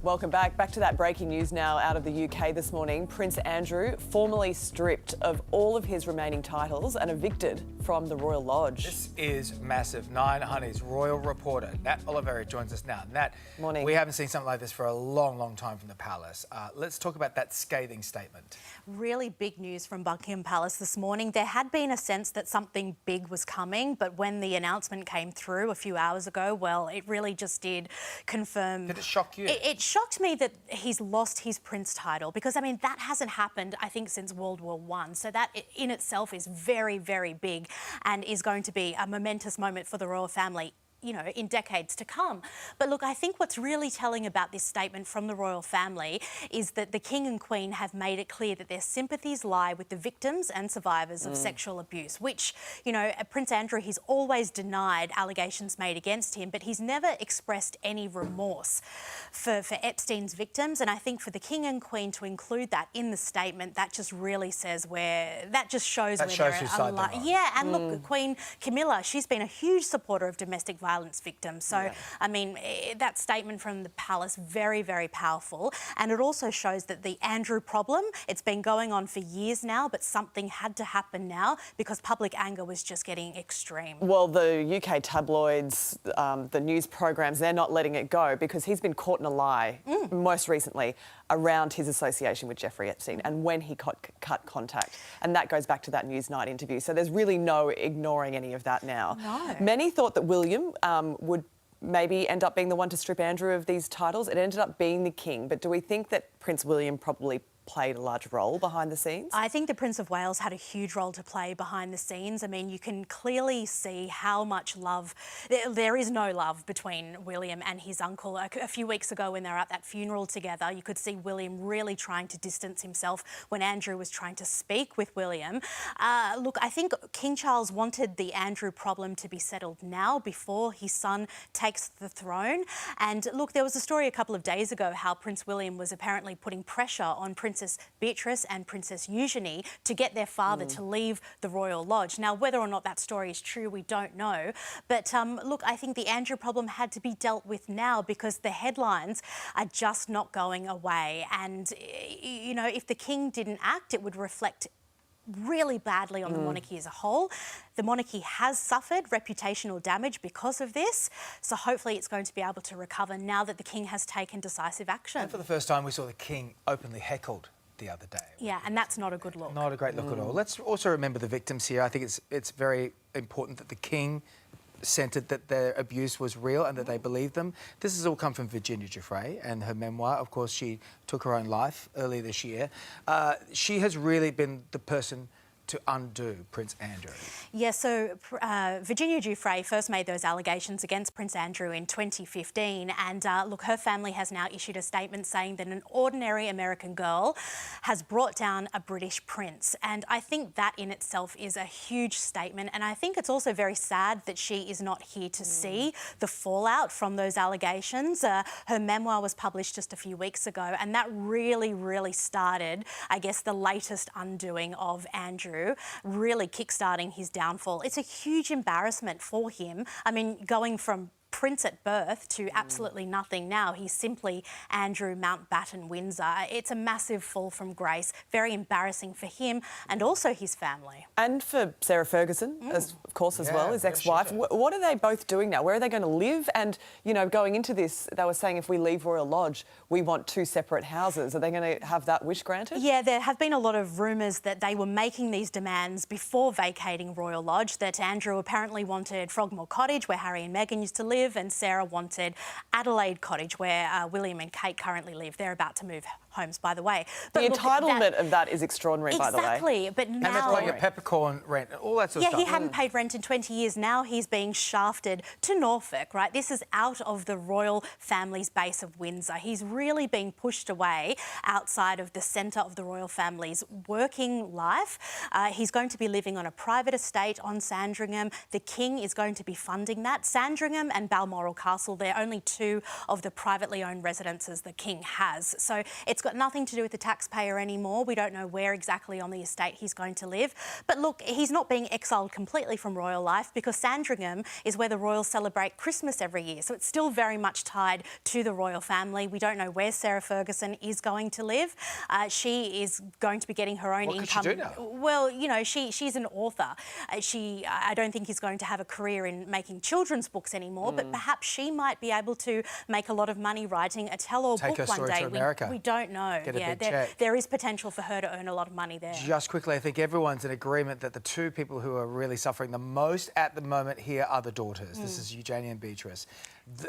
Welcome back. Back to that breaking news now out of the UK this morning. Prince Andrew formally stripped of all of his remaining titles and evicted from the Royal Lodge. This is massive. Nine Honey's royal reporter, Nat Oliveri, joins us now. Nat, morning. We haven't seen something like this for a long, long time from the palace. Let's talk about that scathing statement. Really big news from Buckingham Palace this morning. There had been a sense that something big was coming, but when the announcement came through a few hours ago, well, it really just did confirm. Did it shock you? It shocked me that he's lost his prince title because, I mean, that hasn't happened, I think, since World War I. So that in itself is very, very big and is going to be a momentous moment for the royal family, you know, in decades to come. But look, I think what's really telling about this statement from the royal family is that the King and Queen have made it clear that their sympathies lie with the victims and survivors of sexual abuse, which, you know, Prince Andrew, he's always denied allegations made against him, but he's never expressed any remorse for Epstein's victims. And I think for the King and Queen to include that in the statement, that just really says that just shows that where shows they're whose side they're on. Yeah, and look, Queen Camilla, she's been a huge supporter of domestic violence victims. So, yeah. I mean, that statement from the palace, very, very powerful. And it also shows that the Andrew problem, it's been going on for years now, but something had to happen now because public anger was just getting extreme. Well, the UK tabloids, the news programs, they're not letting it go because he's been caught in a lie, most recently, around his association with Giuffre Epstein and when he cut contact. And that goes back to that Newsnight interview. So there's really no ignoring any of that now. No. Many thought that William would maybe end up being the one to strip Andrew of these titles. It ended up being the King. But do we think that Prince William probably played a large role behind the scenes? I think the Prince of Wales had a huge role to play behind the scenes. I mean, you can clearly see how much love... There is no love between William and his uncle. A few weeks ago when they were at that funeral together, you could see William really trying to distance himself when Andrew was trying to speak with William. Look, I think King Charles wanted the Andrew problem to be settled now before his son takes the throne. And look, there was a story a couple of days ago how Prince William was apparently putting pressure on Princess Beatrice and Princess Eugenie to get their father to leave the Royal Lodge. Now, whether or not that story is true, we don't know. But look, I think the Andrew problem had to be dealt with now because the headlines are just not going away. And, you know, if the King didn't act, it would reflect really badly on the monarchy as a whole. The monarchy has suffered reputational damage because of this, so hopefully it's going to be able to recover now that the King has taken decisive action. And for the first time, we saw the King openly heckled the other day. Yeah, and that's not a good look. Not a great look at all. Let's also remember the victims here. I think it's very important that the King centred that their abuse was real and that they believed them. This has all come from Virginia Giuffre and her memoir. Of course, she took her own life earlier this year. She has really been the person to undo Prince Andrew. Yeah, so Virginia Giuffre first made those allegations against Prince Andrew in 2015 and look, her family has now issued a statement saying that an ordinary American girl has brought down a British prince, and I think that in itself is a huge statement, and I think it's also very sad that she is not here to see the fallout from those allegations. Her memoir was published just a few weeks ago and that really, really started, I guess, the latest undoing of Andrew, really kickstarting his downfall. It's a huge embarrassment for him. I mean, going from Prince at birth to absolutely nothing now. He's simply Andrew Mountbatten Windsor. It's a massive fall from grace, very embarrassing for him and also his family. And for Sarah Ferguson, of course, as well, his ex-wife. What are they both doing now? Where are they going to live? And, you know, going into this, they were saying if we leave Royal Lodge, we want two separate houses. Are they going to have that wish granted? Yeah, there have been a lot of rumours that they were making these demands before vacating Royal Lodge, that Andrew apparently wanted Frogmore Cottage, where Harry and Meghan used to live, and Sarah wanted Adelaide Cottage, where William and Kate currently live. They're about to move homes, by the way. But the entitlement of that is extraordinary, by the way. Exactly, but now... And they're paying a peppercorn rent, all that sort of stuff. Yeah, he hadn't paid rent in 20 years. Now he's being shafted to Norfolk, right? This is out of the royal family's base of Windsor. He's really being pushed away outside of the centre of the royal family's working life. He's going to be living on a private estate on Sandringham. The King is going to be funding that. Sandringham and Balmoral Castle. They're only two of the privately owned residences the King has. So it's got nothing to do with the taxpayer anymore. We don't know where exactly on the estate he's going to live. But look, he's not being exiled completely from royal life, because Sandringham is where the royals celebrate Christmas every year. So it's still very much tied to the royal family. We don't know where Sarah Ferguson is going to live. She is going to be getting her own What income. could she do now? Well, you know, she's an author. I don't think is going to have a career in making children's books anymore, but perhaps she might be able to make a lot of money writing a tell-all Take book her one story day. to America. We don't know. Get a Yeah, big check. there is potential for her to earn a lot of money there. Just quickly, I think everyone's in agreement that the two people who are really suffering the most at the moment here are the daughters. This is Eugenie and Beatrice.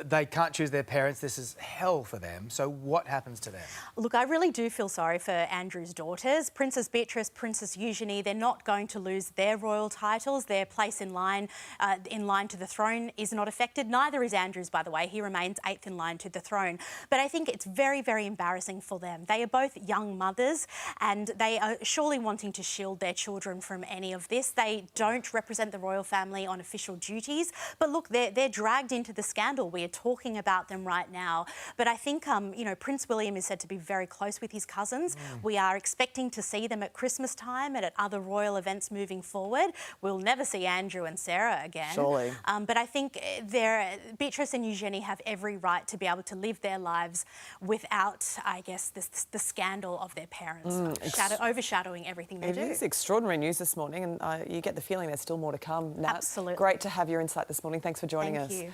They can't choose their parents. This is hell for them. So what happens to them? Look, I really do feel sorry for Andrew's daughters. Princess Beatrice, Princess Eugenie, they're not going to lose their royal titles. Their place in line to the throne is not affected. Neither is Andrew's, by the way. He remains 8th in line to the throne. But I think it's very, very embarrassing for them. They are both young mothers, and they are surely wanting to shield their children from any of this. They don't represent the royal family on official duties. But look, they're dragged into the scandal. We are talking about them right now. But I think, you know, Prince William is said to be very close with his cousins. We are expecting to see them at Christmas time and at other royal events moving forward. We'll never see Andrew and Sarah again. Surely. But I think Beatrice and Eugenie have every right to be able to live their lives without, I guess, the scandal of their parents overshadowing everything they do. It is extraordinary news this morning, and you get the feeling there's still more to come. Nat, Absolutely. great to have your insight this morning. Thanks for joining us. Thank you.